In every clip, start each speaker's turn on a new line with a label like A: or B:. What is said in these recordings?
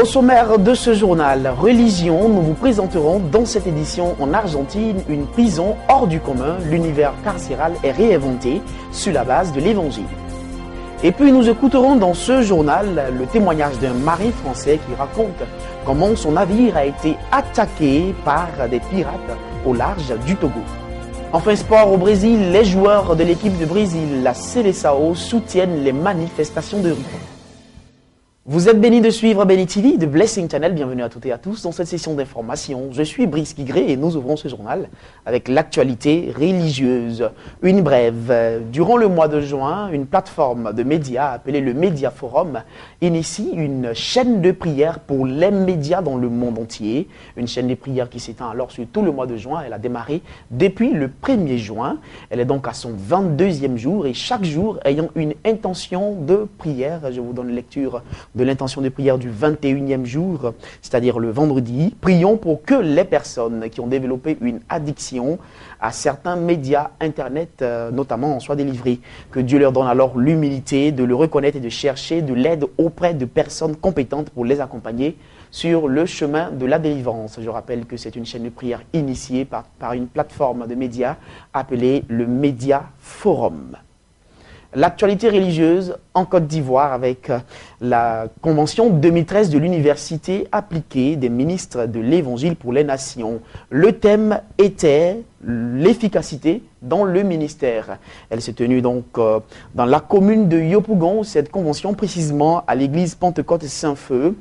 A: Au sommaire de ce journal Religion, nous vous présenterons dans cette édition en Argentine une prison hors du commun. L'univers carcéral est réinventé sur la base de l'évangile. Et puis nous écouterons dans ce journal le témoignage d'un marin français qui raconte comment son navire a été attaqué par des pirates au large du Togo. Enfin sport au Brésil, les joueurs de l'équipe de Brésil, la Seleção, soutiennent les manifestations de rue. Vous êtes bénis de suivre Béni TV de Blessing Channel. Bienvenue à toutes et à tous dans cette session d'information. Je suis Brice Guigré et nous ouvrons ce journal avec l'actualité religieuse. Une brève. Durant le mois de juin, une plateforme de médias appelée le Média Forum initie une chaîne de prière pour les médias dans le monde entier. Une chaîne de prière qui s'étend alors sur tout le mois de juin. Elle a démarré depuis le 1er juin. Elle est donc à son 22e jour et chaque jour ayant une intention de prière. Je vous donne lecture de l'intention de prière du 21e jour, c'est-à-dire le vendredi. Prions pour que les personnes qui ont développé une addiction à certains médias internet, notamment, en soient délivrées. Que Dieu leur donne alors l'humilité de le reconnaître et de chercher de l'aide auprès de personnes compétentes pour les accompagner sur le chemin de la délivrance. Je rappelle que c'est une chaîne de prière initiée par une plateforme de médias appelée le Média Forum. L'actualité religieuse en Côte d'Ivoire avec la convention 2013 de l'université appliquée des ministres de l'Évangile pour les nations. Le thème était l'efficacité dans le ministère. Elle s'est tenue donc dans la commune de Yopougon, cette convention précisément à l'église Pentecôte Saint-Feu.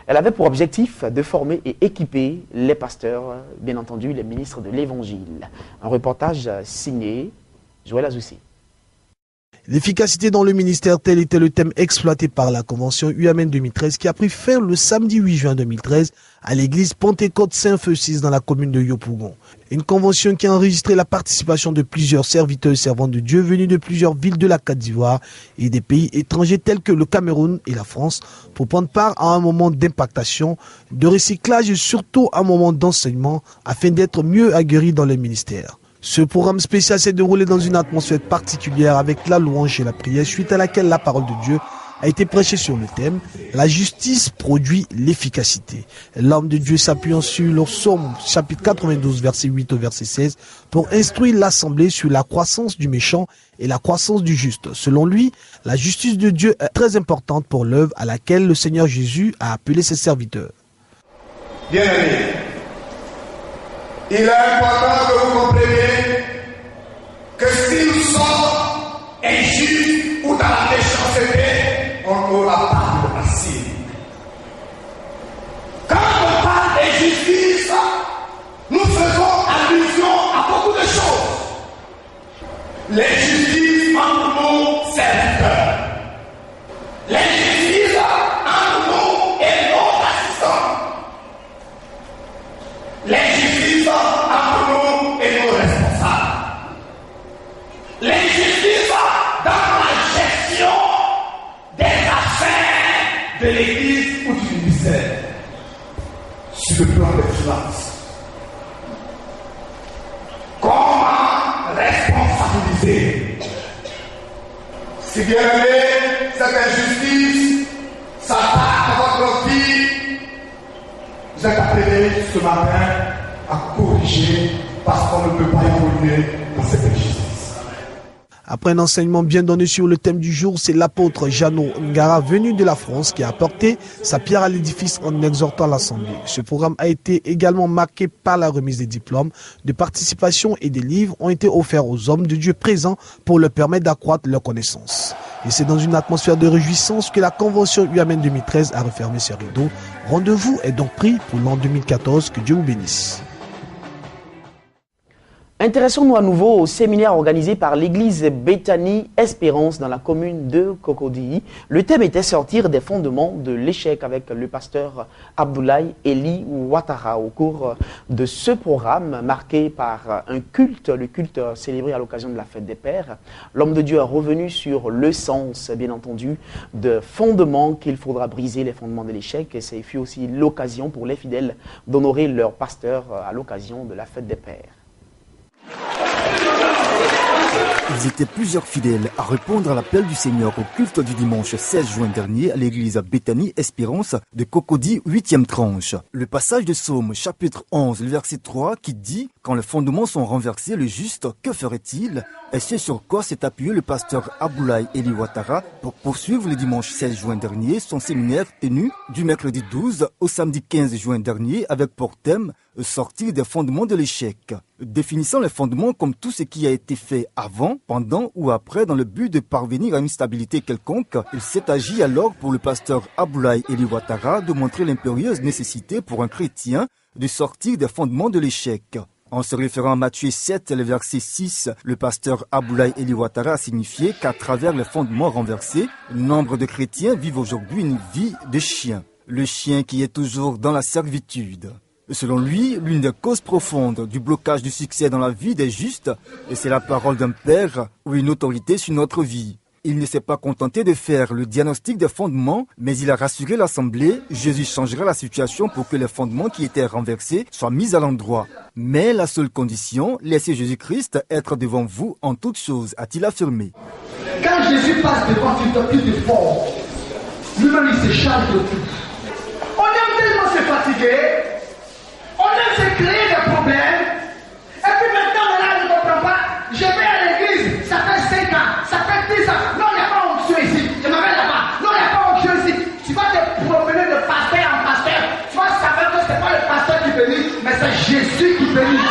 A: Elle avait pour objectif de former et équiper les pasteurs, bien entendu les ministres de l'Évangile. Un reportage signé Joël Azoussi.
B: L'efficacité dans le ministère, tel était le thème exploité par la convention UAMN 2013 qui a pris fin le samedi 8 juin 2013 à l'église Pentecôte Saint-Feu 6 dans la commune de Yopougon. Une convention qui a enregistré la participation de plusieurs serviteurs et servants de Dieu venus de plusieurs villes de la Côte d'Ivoire et des pays étrangers tels que le Cameroun et la France pour prendre part à un moment d'impactation, de recyclage et surtout un moment d'enseignement afin d'être mieux aguerris dans le ministère. Ce programme spécial s'est déroulé dans une atmosphère particulière avec la louange et la prière, suite à laquelle la parole de Dieu a été prêchée sur le thème « La justice produit l'efficacité ». L'homme de Dieu s'appuyant sur le psaume chapitre 92 verset 8 au verset 16 pour instruire l'assemblée sur la croissance du méchant et la croissance du juste. Selon lui, la justice de Dieu est très importante pour l'œuvre à laquelle le Seigneur Jésus a appelé ses serviteurs.
C: Bien-aimés, il est important que vous compreniez que si nous sommes injustes ou dans la méchanceté, on n'aura pas de passé. Quand on parle d'injustice, nous faisons allusion à beaucoup de choses. L'injustice entre nous serviteurs. L'injustice entre nous et nos assistants. L'injustice entre nous et nos responsables. L'injustice dans la gestion des affaires de l'Église ou du ministère. Sur le plan des finances. Comment responsabiliser? Si bien aimé, cette injustice s'attaque à votre vie. Vous êtes appelés ce matin à corriger parce qu'on ne peut pas évoluer dans cette injustice.
B: Après un enseignement bien donné sur le thème du jour, c'est l'apôtre Jeannot Ngara, venu de la France, qui a apporté sa pierre à l'édifice en exhortant l'Assemblée. Ce programme a été également marqué par la remise des diplômes de participation et des livres ont été offerts aux hommes de Dieu présents pour leur permettre d'accroître leurs connaissances. Et c'est dans une atmosphère de réjouissance que la convention UAMN 2013 a refermé ses rideaux. Rendez-vous est donc pris pour l'an 2014. Que Dieu vous bénisse.
A: Intéressons-nous à nouveau au séminaire organisé par l'église Bethany Espérance dans la commune de Cocody. Le thème était sortir des fondements de l'échec avec le pasteur Abdoulaye Eli Ouattara. Au cours de ce programme marqué par un culte, le culte célébré à l'occasion de la fête des pères, l'homme de Dieu est revenu sur le sens, bien entendu, de fondements qu'il faudra briser, les fondements de l'échec. Et ça fut aussi l'occasion pour les fidèles d'honorer leur pasteur à l'occasion de la fête des pères.
D: Ils étaient plusieurs fidèles à répondre à l'appel du Seigneur au culte du dimanche 16 juin dernier à l'église Béthanie Espérance de Cocody, 8e tranche. Le passage de Psaume chapitre 11, le verset 3 qui dit « Quand les fondements sont renversés, le juste, que ferait-il » et c'est sur quoi s'est appuyé le pasteur Aboulaye Eli Ouattara pour poursuivre le dimanche 16 juin dernier son séminaire tenu du mercredi 12 au samedi 15 juin dernier avec pour thème « Sortir des fondements de l'échec ». Définissant les fondements comme tout ce qui a été fait avant, pendant ou après dans le but de parvenir à une stabilité quelconque, il s'est agi alors pour le pasteur Aboulaye Eli Ouattara de montrer l'impérieuse nécessité pour un chrétien de sortir des fondements de l'échec. En se référant à Matthieu 7, le verset 6, le pasteur Aboulaye Eli Ouattara a signifié qu'à travers les fondements renversés, nombre de chrétiens vivent aujourd'hui une vie de chien. Le chien qui est toujours dans la servitude. Selon lui, l'une des causes profondes du blocage du succès dans la vie des justes, c'est la parole d'un père ou une autorité sur notre vie. Il ne s'est pas contenté de faire le diagnostic des fondements, mais il a rassuré l'Assemblée, Jésus changera la situation pour que les fondements qui étaient renversés soient mis à l'endroit. Mais la seule condition, laissez Jésus-Christ être devant vous en toutes choses, a-t-il affirmé.
C: Quand Jésus passe devant plus de fort, lui-même il se charge de tout. On aime tellement se fatiguer, on aime se créer des problèmes, et puis maintenant on ne comprend pas, je vais à l'église, ça fait 5 ans, ça fait 10 ans, non il n'y a pas onction ici, je m'appelle là-bas, non il n'y a pas onction ici, tu vas te promener de pasteur en pasteur, tu vas savoir que ce n'est pas le pasteur qui bénit, mais c'est Jésus qui bénit.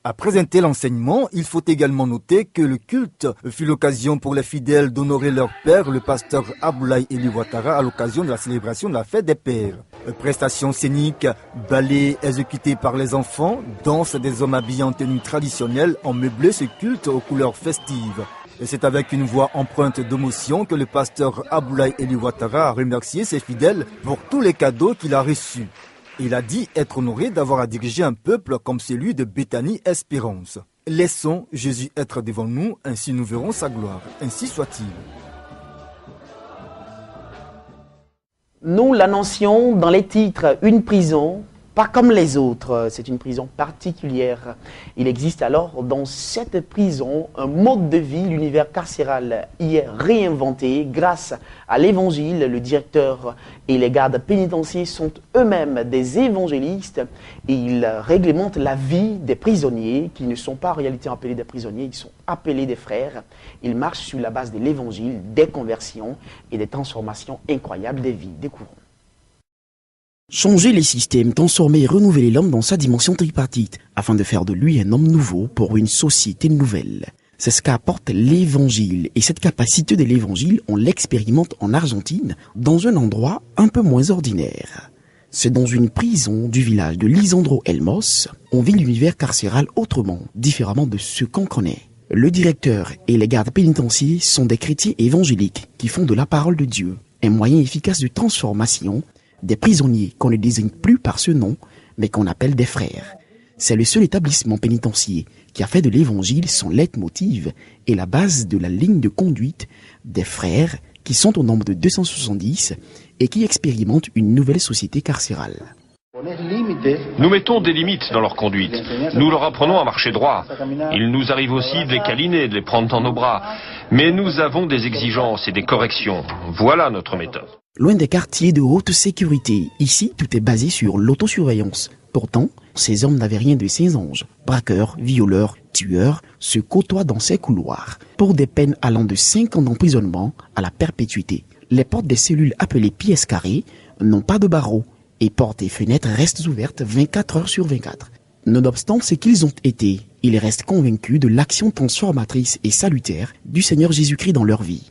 D: Après un tel enseignement, il faut également noter que le culte fut l'occasion pour les fidèles d'honorer leur père, le pasteur Aboulaye Eli Ouattara, à l'occasion de la célébration de la fête des pères. Prestations scéniques, ballets exécutés par les enfants, danse des hommes habillés en tenue traditionnelle ont meublé ce culte aux couleurs festives. Et c'est avec une voix empreinte d'émotion que le pasteur Aboulaye Eli Ouattara a remercié ses fidèles pour tous les cadeaux qu'il a reçus. Il a dit être honoré d'avoir à diriger un peuple comme celui de Béthanie Espérance. Laissons Jésus être devant nous, ainsi nous verrons sa gloire. Ainsi soit-il.
A: Nous l'annoncions dans les titres, une prison, pas comme les autres, c'est une prison particulière. Il existe alors dans cette prison un mode de vie, l'univers carcéral y est réinventé grâce à l'évangile. Le directeur et les gardes pénitentiaires sont eux-mêmes des évangélistes et ils réglementent la vie des prisonniers qui ne sont pas en réalité appelés des prisonniers, ils sont appelés des frères. Ils marchent sur la base de l'évangile, des conversions et des transformations incroyables des vies. Découvrons.
E: Changer les systèmes, transformer et renouveler l'homme dans sa dimension tripartite, afin de faire de lui un homme nouveau pour une société nouvelle. C'est ce qu'apporte l'évangile, et cette capacité de l'évangile, on l'expérimente en Argentine, dans un endroit un peu moins ordinaire. C'est dans une prison du village de Lisandro Elmos, on vit l'univers carcéral autrement, différemment de ce qu'on connaît. Le directeur et les gardes pénitentiaires sont des chrétiens évangéliques qui font de la parole de Dieu un moyen efficace de transformation des prisonniers qu'on ne désigne plus par ce nom, mais qu'on appelle des frères. C'est le seul établissement pénitentiaire qui a fait de l'évangile son leitmotiv et la base de la ligne de conduite des frères qui sont au nombre de 270 et qui expérimentent une nouvelle société carcérale.
F: Nous mettons des limites dans leur conduite. Nous leur apprenons à marcher droit. Il nous arrive aussi de les câliner, de les prendre dans nos bras. Mais nous avons des exigences et des corrections. Voilà notre méthode.
E: Loin des quartiers de haute sécurité, ici tout est basé sur l'autosurveillance. Pourtant, ces hommes n'avaient rien de saints anges. Braqueurs, violeurs, tueurs se côtoient dans ces couloirs pour des peines allant de 5 ans d'emprisonnement à la perpétuité. Les portes des cellules appelées pièces carrées n'ont pas de barreaux et portes et fenêtres restent ouvertes 24 heures sur 24. Nonobstant ce qu'ils ont été, ils restent convaincus de l'action transformatrice et salutaire du Seigneur Jésus-Christ dans leur vie.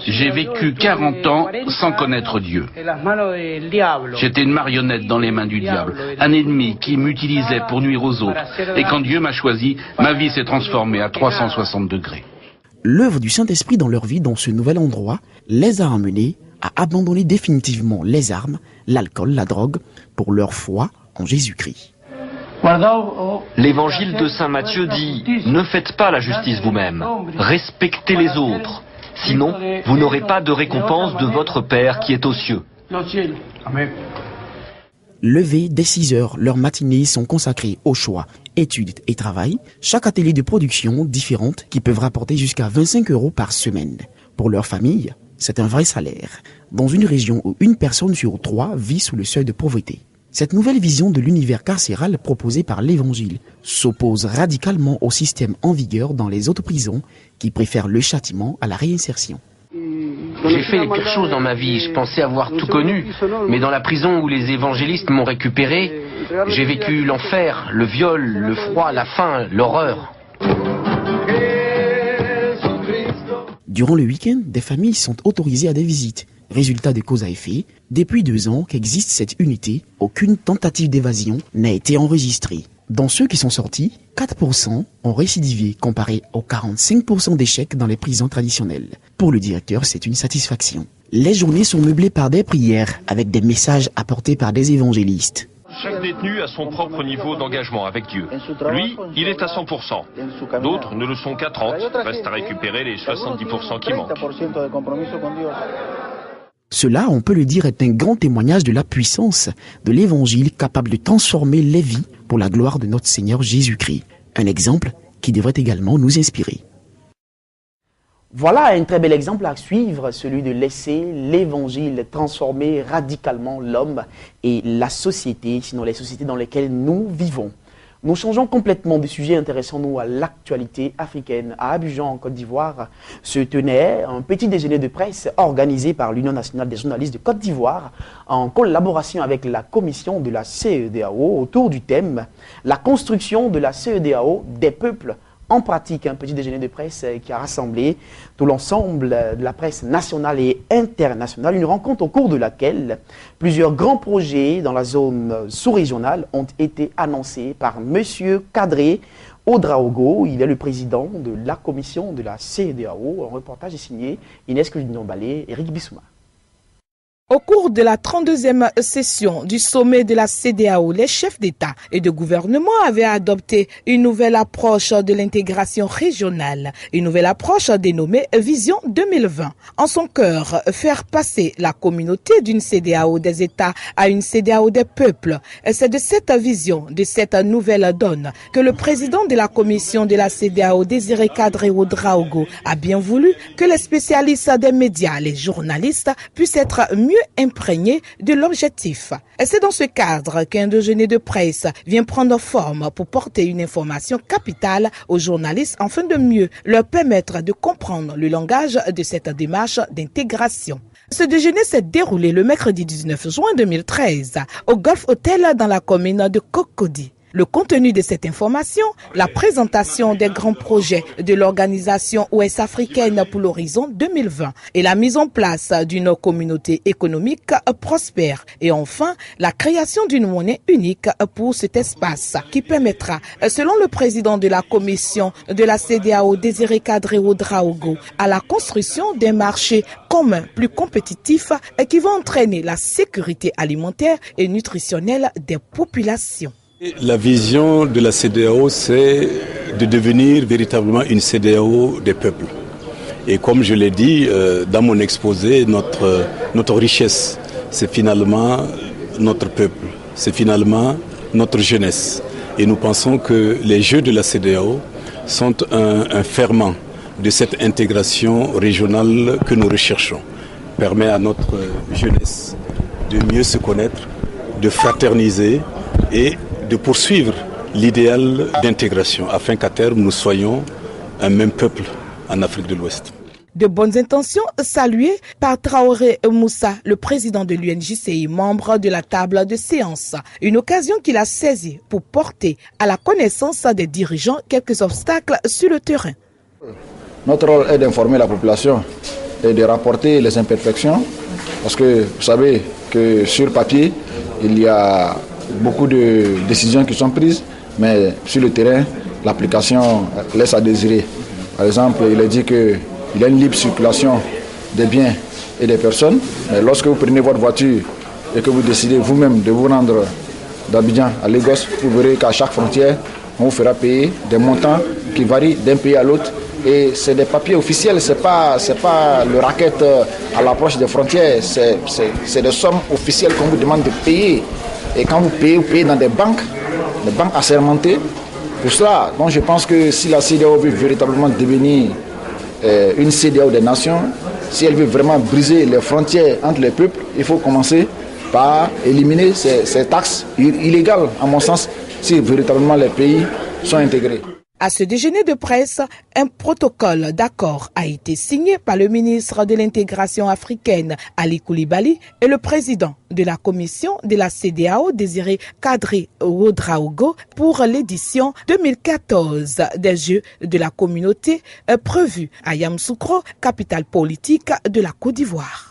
G: J'ai vécu 40 ans sans connaître Dieu. J'étais une marionnette dans les mains du diable, un ennemi qui m'utilisait pour nuire aux autres. Et quand Dieu m'a choisi, ma vie s'est transformée à 360 degrés.
E: L'œuvre du Saint-Esprit dans leur vie dans ce nouvel endroit les a amenés à abandonner définitivement les armes, l'alcool, la drogue, pour leur foi en Jésus-Christ.
F: L'évangile de Saint Matthieu dit « Ne faites pas la justice vous-même, respectez les autres, sinon vous n'aurez pas de récompense de votre Père qui est aux cieux. »
E: Levés dès 6 heures, leurs matinées sont consacrées au choix, études et travail. Chaque atelier de production différente qui peuvent rapporter jusqu'à 25 € par semaine. Pour leur famille, c'est un vrai salaire. Dans une région où une personne sur 3 vit sous le seuil de pauvreté. Cette nouvelle vision de l'univers carcéral proposée par l'Évangile s'oppose radicalement au système en vigueur dans les autres prisons qui préfèrent le châtiment à la réinsertion.
H: J'ai fait les pires choses dans ma vie, je pensais avoir tout connu, mais dans la prison où les évangélistes m'ont récupéré, j'ai vécu l'enfer, le viol, le froid, la faim, l'horreur.
E: Durant le week-end, des familles sont autorisées à des visites. Résultat de cause à effet, depuis 2 ans qu'existe cette unité, aucune tentative d'évasion n'a été enregistrée. Dans ceux qui sont sortis, 4% ont récidivé comparé aux 45% d'échecs dans les prisons traditionnelles. Pour le directeur, c'est une satisfaction. Les journées sont meublées par des prières avec des messages apportés par des évangélistes.
F: Chaque détenu a son propre niveau d'engagement avec Dieu. Lui, il est à 100%. D'autres ne le sont qu'à 30%. Reste à récupérer les 70% qui manquent.
E: Cela, on peut le dire, est un grand témoignage de la puissance de l'Évangile capable de transformer les vies pour la gloire de notre Seigneur Jésus-Christ. Un exemple qui devrait également nous inspirer.
A: Voilà un très bel exemple à suivre, celui de laisser l'Évangile transformer radicalement l'homme et la société, sinon les sociétés dans lesquelles nous vivons. Nous changeons complètement de sujet, intéressons-nous à l'actualité africaine. À Abidjan, en Côte d'Ivoire, se tenait un petit déjeuner de presse organisé par l'Union nationale des journalistes de Côte d'Ivoire en collaboration avec la commission de la CEDEAO autour du thème « La construction de la CEDEAO des peuples ». En pratique, un petit déjeuner de presse qui a rassemblé tout l'ensemble de la presse nationale et internationale. Une rencontre au cours de laquelle plusieurs grands projets dans la zone sous-régionale ont été annoncés par M. Kadri Ouedraogo. Il est le président de la commission de la CEDEAO. Un reportage est signé Inès Koulignambalé et Eric Bissouma.
I: Au cours de la 32e session du sommet de la CEDEAO, les chefs d'État et de gouvernement avaient adopté une nouvelle approche de l'intégration régionale, une nouvelle approche dénommée Vision 2020. En son cœur, faire passer la communauté d'une CEDEAO des États à une CEDEAO des peuples. C'est de cette vision, de cette nouvelle donne, que le président de la commission de la CEDEAO, Désiré Kadri Ouedraogo, a bien voulu que les spécialistes des médias, les journalistes, puissent être mieux imprégné de l'objectif. Et c'est dans ce cadre qu'un déjeuner de presse vient prendre forme pour porter une information capitale aux journalistes afin de mieux leur permettre de comprendre le langage de cette démarche d'intégration. Ce déjeuner s'est déroulé le mercredi 19 juin 2013 au Golf Hotel dans la commune de Cocody. Le contenu de cette information, la présentation des grands projets de l'organisation ouest-africaine pour l'horizon 2020 et la mise en place d'une communauté économique prospère et enfin la création d'une monnaie unique pour cet espace qui permettra, selon le président de la commission de la CEDEAO, Désiré Kadri Ouedraogo, à la construction d'un marché commun plus compétitif qui va entraîner la sécurité alimentaire et nutritionnelle des populations.
J: La vision de la CEDEAO, c'est de devenir véritablement une CEDEAO des peuples. Et comme je l'ai dit dans mon exposé, notre richesse, c'est finalement notre peuple, c'est finalement notre jeunesse. Et nous pensons que les Jeux de la CEDEAO sont un ferment de cette intégration régionale que nous recherchons. Permet à notre jeunesse de mieux se connaître, de fraterniser et de poursuivre l'idéal d'intégration afin qu'à terme nous soyons un même peuple en Afrique de l'Ouest.
I: De bonnes intentions saluées par Traoré Moussa, le président de l'UNJCI, membre de la table de séance. Une occasion qu'il a saisie pour porter à la connaissance des dirigeants quelques obstacles sur le terrain.
K: Notre rôle est d'informer la population et de rapporter les imperfections parce que vous savez que sur papier, il y a beaucoup de décisions qui sont prises, mais sur le terrain, l'application laisse à désirer. Par exemple, il est dit qu'il y a une libre circulation des biens et des personnes, mais lorsque vous prenez votre voiture et que vous décidez vous-même de vous rendre d'Abidjan à Lagos, vous verrez qu'à chaque frontière, on vous fera payer des montants qui varient d'un pays à l'autre. Et c'est des papiers officiels, c'est pas le racket à l'approche des frontières, c'est des sommes officielles qu'on vous demande de payer. Et quand vous payez dans des banques assermentées. Pour cela, donc je pense que si la CEDEAO veut véritablement devenir une CEDEAO des nations, si elle veut vraiment briser les frontières entre les peuples, il faut commencer par éliminer ces taxes illégales, à mon sens, si véritablement les pays sont intégrés.
I: À ce déjeuner de presse, un protocole d'accord a été signé par le ministre de l'intégration africaine, Ali Koulibaly, et le président de la commission de la CEDEAO, Désiré Kadri Ouedraogo, pour l'édition 2014 des Jeux de la communauté prévus à Yamoussoukro, capitale politique de la Côte d'Ivoire.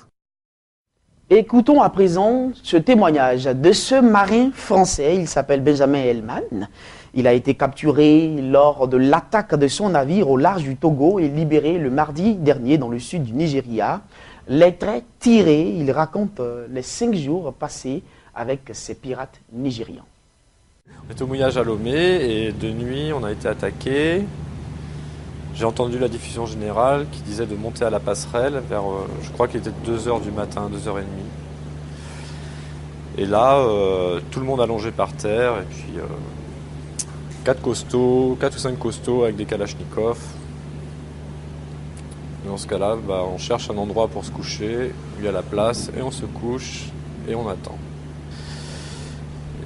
A: Écoutons à présent ce témoignage de ce marin français. Il s'appelle Benjamin Hellman. Il a été capturé lors de l'attaque de son navire au large du Togo et libéré le mardi dernier dans le sud du Nigeria. Les traits tirés, il raconte les 5 jours passés avec ces pirates nigérians.
L: On est au mouillage à Lomé et de nuit on a été attaqué. J'ai entendu la diffusion générale qui disait de monter à la passerelle vers, je crois qu'il était 2h du matin, 2h30. Et là, tout le monde allongé par terre et puis 4 ou 5 costauds avec des kalachnikovs. Dans ce cas-là, on cherche un endroit pour se coucher, où il y a la place, et on se couche et on attend.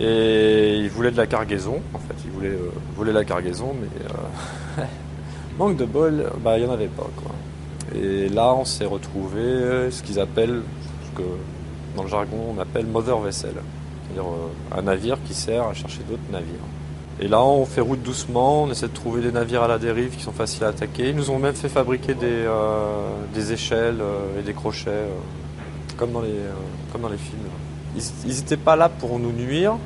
L: Et ils voulaient de la cargaison, en fait, ils voulaient voler la cargaison, mais manque de bol, il n'y en avait pas, quoi. Et là, on s'est retrouvé ce qu'ils appellent, ce que dans le jargon on appelle mother vessel, c'est-à-dire un navire qui sert à chercher d'autres navires. Et là, on fait route doucement, on essaie de trouver des navires à la dérive qui sont faciles à attaquer. Ils nous ont même fait fabriquer des échelles et des crochets, comme dans les films. Ils n'étaient pas là pour nous nuire,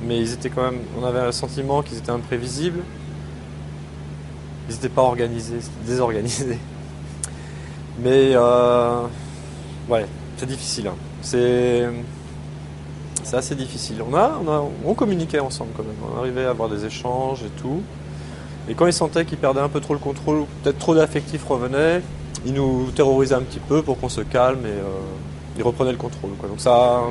L: mais ils étaient quand même. On avait le sentiment qu'ils étaient imprévisibles. Ils n'étaient pas organisés, c'était désorganisé. Mais ouais, c'est difficile. Hein. C'est assez difficile. On communiquait ensemble quand même. On arrivait à avoir des échanges et tout. Et quand ils sentaient qu'ils perdaient un peu trop le contrôle, ou peut-être trop d'affectifs revenaient, ils nous terrorisaient un petit peu pour qu'on se calme et ils reprenaient le contrôle, quoi. Donc ça,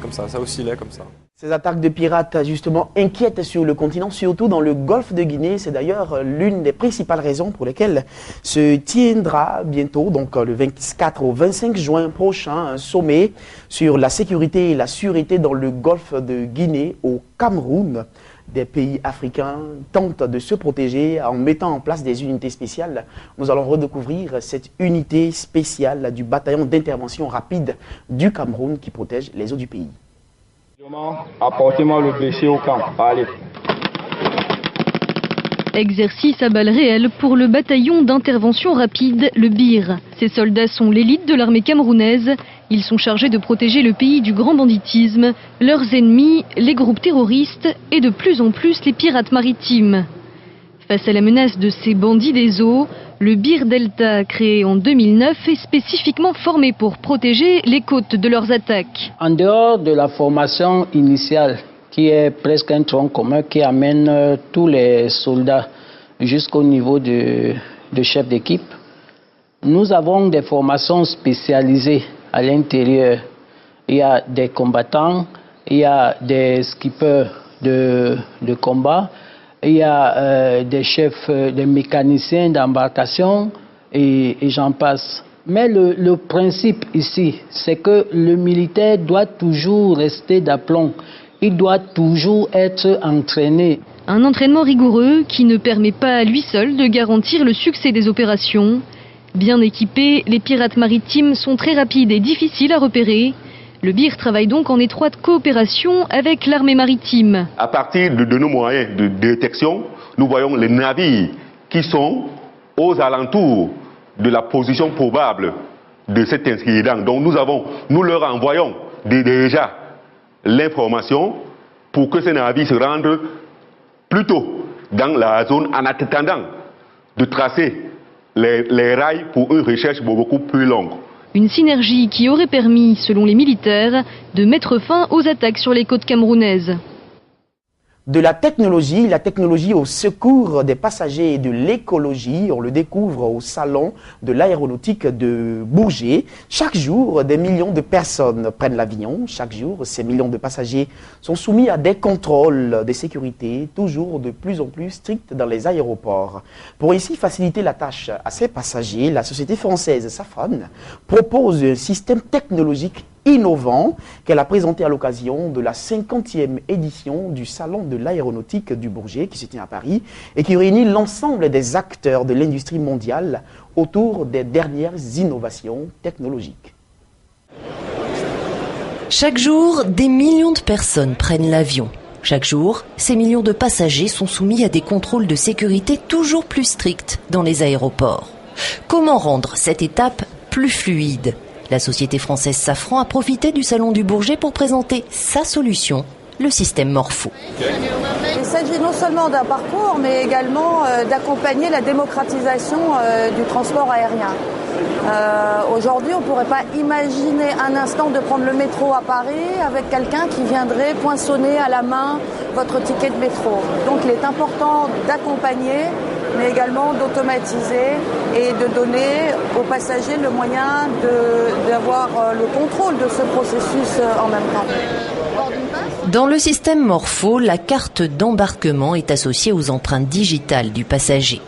L: comme ça oscillait comme ça.
A: Ces attaques de pirates, justement, inquiètent sur le continent, surtout dans le golfe de Guinée. C'est d'ailleurs l'une des principales raisons pour lesquelles se tiendra bientôt, donc le 24 au 25 juin prochain, un sommet sur la sécurité et la sûreté dans le golfe de Guinée au Cameroun. Des pays africains tentent de se protéger en mettant en place des unités spéciales. Nous allons redécouvrir cette unité spéciale du bataillon d'intervention rapide du Cameroun qui protège les eaux du pays.
M: Apportez-moi le blessé au camp. Allez.
N: Exercice à balles réelles pour le bataillon d'intervention rapide, le BIR. Ces soldats sont l'élite de l'armée camerounaise. Ils sont chargés de protéger le pays du grand banditisme, leurs ennemis, les groupes terroristes et de plus en plus les pirates maritimes. Face à la menace de ces bandits des eaux, le BIR Delta, créé en 2009, est spécifiquement formé pour protéger les côtes de leurs attaques.
O: En dehors de la formation initiale, qui est presque un tronc commun qui amène tous les soldats jusqu'au niveau de chef d'équipe, nous avons des formations spécialisées à l'intérieur. Il y a des combattants, il y a des skippers de combat, il y a des chefs, des mécaniciens d'embarcation et j'en passe. Mais le principe ici, c'est que le militaire doit toujours rester d'aplomb. Il doit toujours être entraîné.
N: Un entraînement rigoureux qui ne permet pas à lui seul de garantir le succès des opérations. Bien équipés, les pirates maritimes sont très rapides et difficiles à repérer. Le BIR travaille donc en étroite coopération avec l'armée maritime.
P: À partir de nos moyens de détection, nous voyons les navires qui sont aux alentours de la position probable de cet incident. Donc nous leur envoyons déjà l'information pour que ces navires se rendent plus tôt dans la zone en attendant de tracer les rails pour une recherche beaucoup plus longue.
N: Une synergie qui aurait permis, selon les militaires, de mettre fin aux attaques sur les côtes camerounaises.
A: De la technologie au secours des passagers et de l'écologie, on le découvre au salon de l'aéronautique de Bourget. Chaque jour, des millions de personnes prennent l'avion. Chaque jour, ces millions de passagers sont soumis à des contrôles de sécurité toujours de plus en plus stricts dans les aéroports. Pour ainsi faciliter la tâche à ces passagers, la société française Safran propose un système technologique innovant qu'elle a présenté à l'occasion de la 50e édition du Salon de l'aéronautique du Bourget qui se tient à Paris et qui réunit l'ensemble des acteurs de l'industrie mondiale autour des dernières innovations technologiques.
M: Chaque jour, des millions de personnes prennent l'avion. Chaque jour, ces millions de passagers sont soumis à des contrôles de sécurité toujours plus stricts dans les aéroports. Comment rendre cette étape plus fluide ? La société française Safran a profité du Salon du Bourget pour présenter sa solution, le système Morpho.
Q: Il s'agit non seulement d'un parcours, mais également d'accompagner la démocratisation du transport aérien. Aujourd'hui, on ne pourrait pas imaginer un instant de prendre le métro à Paris avec quelqu'un qui viendrait poinçonner à la main votre ticket de métro. Donc il est important d'accompagner, mais également d'automatiser et de donner aux passagers le moyen d'avoir le contrôle de ce processus en même temps.
M: Dans le système Morpho, la carte d'embarquement est associée aux empreintes digitales du passager.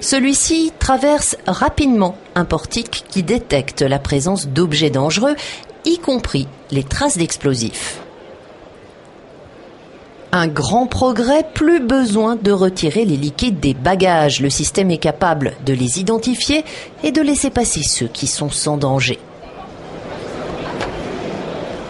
M: Celui-ci traverse rapidement un portique qui détecte la présence d'objets dangereux, y compris les traces d'explosifs. Un grand progrès, plus besoin de retirer les liquides des bagages. Le système est capable de les identifier et de laisser passer ceux qui sont sans danger.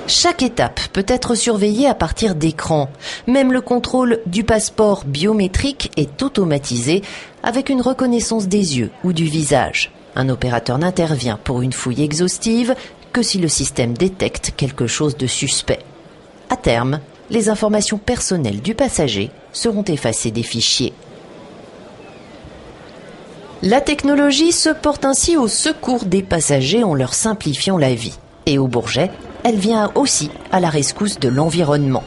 M: Chaque étape peut être surveillée à partir d'écrans. Même le contrôle du passeport biométrique est automatisé avec une reconnaissance des yeux ou du visage. Un opérateur n'intervient pour une fouille exhaustive que si le système détecte quelque chose de suspect. À terme, les informations personnelles du passager seront effacées des fichiers. La technologie se porte ainsi au secours des passagers en leur simplifiant la vie. Et au Bourget, elle vient aussi à la rescousse de l'environnement.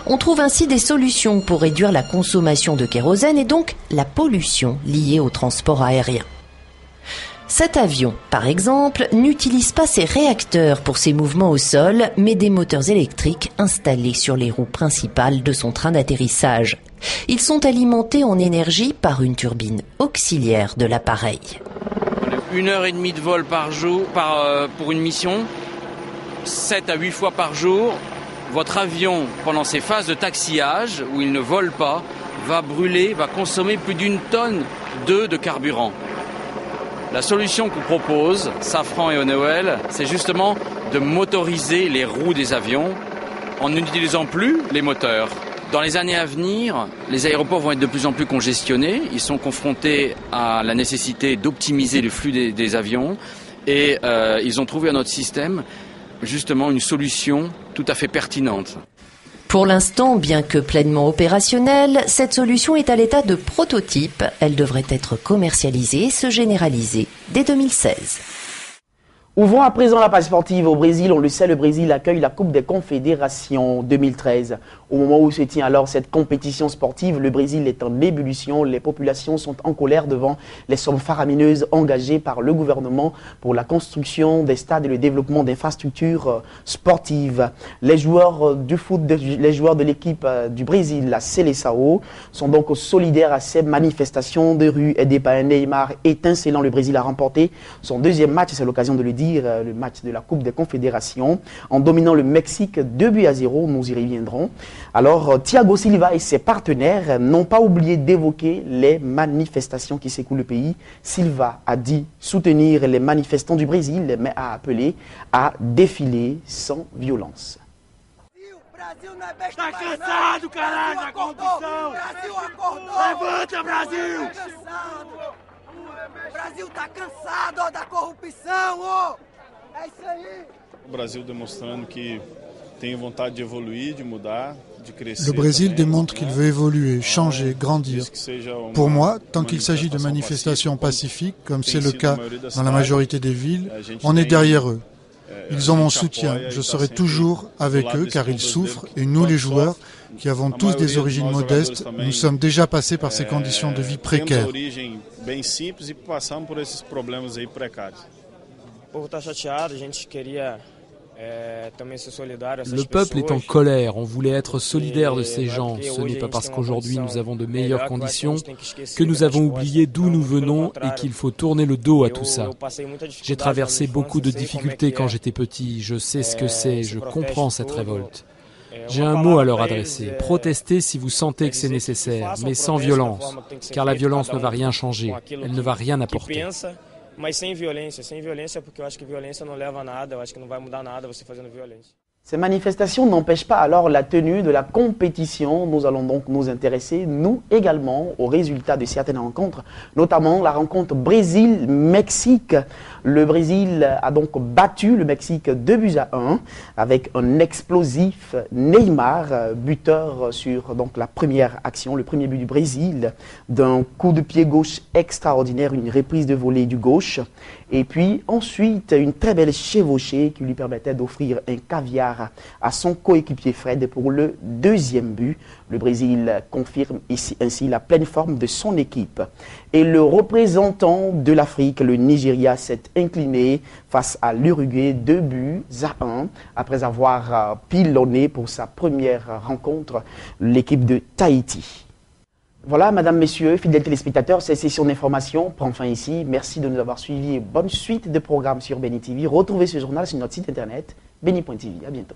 M: On trouve ainsi des solutions pour réduire la consommation de kérosène et donc la pollution liée au transport aérien. Cet avion, par exemple, n'utilise pas ses réacteurs pour ses mouvements au sol, mais des moteurs électriques installés sur les roues principales de son train d'atterrissage. Ils sont alimentés en énergie par une turbine auxiliaire de l'appareil.
R: 1h30 de vol par jour pour une mission, 7 à 8 fois par jour. Votre avion, pendant ses phases de taxiage, où il ne vole pas, va brûler, va consommer plus d'1 tonne de carburant. La solution qu'on propose, Safran et Honeywell, c'est justement de motoriser les roues des avions en n'utilisant plus les moteurs. Dans les années à venir, les aéroports vont être de plus en plus congestionnés. Ils sont confrontés à la nécessité d'optimiser le flux des avions et ils ont trouvé à notre système justement une solution tout à fait pertinente.
M: Pour l'instant, bien que pleinement opérationnelle, cette solution est à l'état de prototype. Elle devrait être commercialisée et se généraliser dès 2016.
A: Ouvrons à présent la page sportive au Brésil. On le sait, le Brésil accueille la Coupe des Confédérations 2013. Au moment où se tient alors cette compétition sportive, le Brésil est en ébullition. Les populations sont en colère devant les sommes faramineuses engagées par le gouvernement pour la construction des stades et le développement d'infrastructures sportives. Les joueurs du foot, les joueurs de l'équipe du Brésil, la Seleção, sont donc solidaires à ces manifestations de rue aidées par un Neymar étincelant. Le Brésil a remporté son deuxième match, c'est l'occasion de le dire, le match de la Coupe des Confédérations, en dominant le Mexique 2-0, nous y reviendrons. Alors, Thiago Silva et ses partenaires n'ont pas oublié d'évoquer les manifestations qui secouent le pays. Silva a dit soutenir les manifestants du Brésil, mais a appelé à défiler sans violence.
S: Tá cansado, caralho, da corrupção! Brasil acordou! Levanta, Brasil!
T: O Brasil tá cansado da corrupção, ó! É isso aí!
U: O Brasil demonstrando que tem vontade de evoluir, de mudar, de crescer.
V: Le Brésil démontre qu'il veut évoluer, changer, grandir. Pour moi, tant qu'il s'agit de manifestations pacifiques, comme c'est le cas dans la majorité des villes, on est derrière eux. Ils ont mon soutien. Je serai toujours avec eux car ils souffrent et nous les joueurs, qui avons tous des origines modestes, nous sommes déjà passés par ces conditions de vie précaires.
B: Le peuple est en colère, on voulait être solidaire de ces gens. Ce n'est pas parce qu'aujourd'hui nous avons de meilleures conditions que nous avons oublié d'où nous venons et qu'il faut tourner le dos à tout ça. J'ai traversé beaucoup de difficultés quand j'étais petit, je sais ce que c'est, je comprends cette révolte. J'ai un mot à leur adresser. Protestez si vous sentez que c'est nécessaire, mais sans violence, car la violence ne va rien changer, elle ne va rien apporter.
C: Mas sem violência, porque eu acho que violência não leva a nada, eu acho que não vai mudar nada você fazendo violência.
A: Ces manifestations n'empêchent pas alors la tenue de la compétition. Nous allons donc nous intéresser, nous également, aux résultats de certaines rencontres, notamment la rencontre Brésil-Mexique. Le Brésil a donc battu le Mexique 2-1 avec un explosif Neymar, buteur sur donc la première action, le premier but du Brésil, d'un coup de pied gauche extraordinaire, une reprise de volée du gauche. Et puis ensuite, une très belle chevauchée qui lui permettait d'offrir un caviar à son coéquipier Fred pour le deuxième but. Le Brésil confirme ici ainsi la pleine forme de son équipe. Et le représentant de l'Afrique, le Nigeria, s'est incliné face à l'Uruguay 2-1 après avoir pilonné pour sa première rencontre l'équipe de Tahiti. Voilà, mesdames, messieurs, fidèles téléspectateurs, cette session d'information prend fin ici. Merci de nous avoir suivis et bonne suite de programmes sur Béni TV. Retrouvez ce journal sur notre site internet béni.tv. À bientôt.